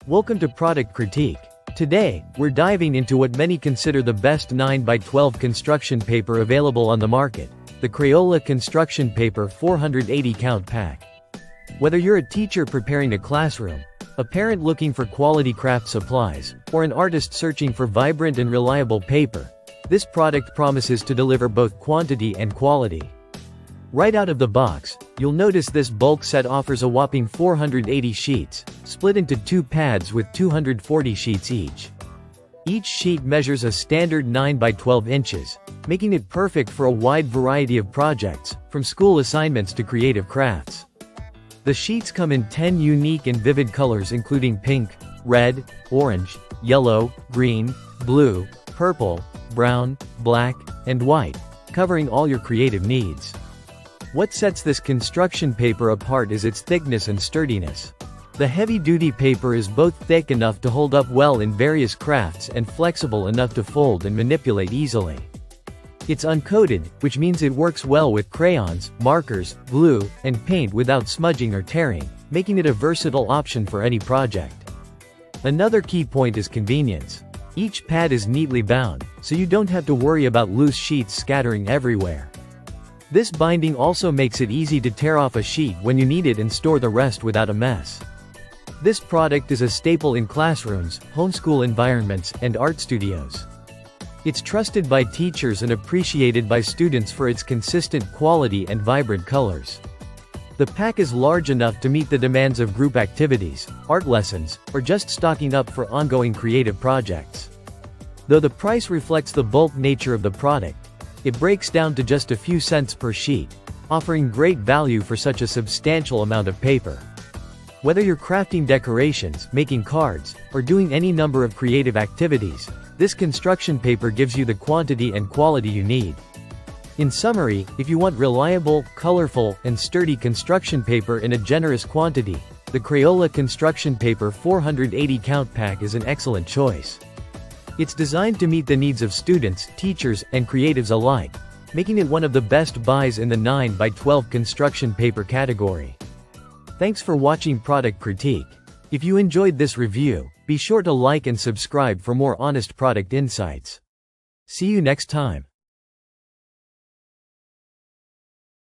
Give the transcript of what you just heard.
Welcome to Product Critique. Today, we're diving into what many consider the best 9x12 construction paper available on the market, the Crayola Construction Paper 480 Count Pack. Whether you're a teacher preparing a classroom, a parent looking for quality craft supplies, or an artist searching for vibrant and reliable paper, this product promises to deliver both quantity and quality. Right out of the box, you'll notice this bulk set offers a whopping 480 sheets, split into 2 pads with 240 sheets each. Each sheet measures a standard 9 by 12 inches, making it perfect for a wide variety of projects, from school assignments to creative crafts. The sheets come in 10 unique and vivid colors including pink, red, orange, yellow, green, blue, purple, brown, black, and white, covering all your creative needs. What sets this construction paper apart is its thickness and sturdiness. The heavy-duty paper is both thick enough to hold up well in various crafts and flexible enough to fold and manipulate easily. It's uncoated, which means it works well with crayons, markers, glue, and paint without smudging or tearing, making it a versatile option for any project. Another key point is convenience. Each pad is neatly bound, so you don't have to worry about loose sheets scattering everywhere. This binding also makes it easy to tear off a sheet when you need it and store the rest without a mess. This product is a staple in classrooms, homeschool environments, and art studios. It's trusted by teachers and appreciated by students for its consistent quality and vibrant colors. The pack is large enough to meet the demands of group activities, art lessons, or just stocking up for ongoing creative projects. Though the price reflects the bulk nature of the product, it breaks down to just a few cents per sheet, offering great value for such a substantial amount of paper. Whether you're crafting decorations, making cards, or doing any number of creative activities, this construction paper gives you the quantity and quality you need. In summary, if you want reliable, colorful, and sturdy construction paper in a generous quantity, the Crayola Construction Paper 480 Count Pack is an excellent choice. It's designed to meet the needs of students, teachers, and creatives alike, making it one of the best buys in the 9x12 construction paper category. Thanks for watching Product Critique. If you enjoyed this review, be sure to like and subscribe for more honest product insights. See you next time.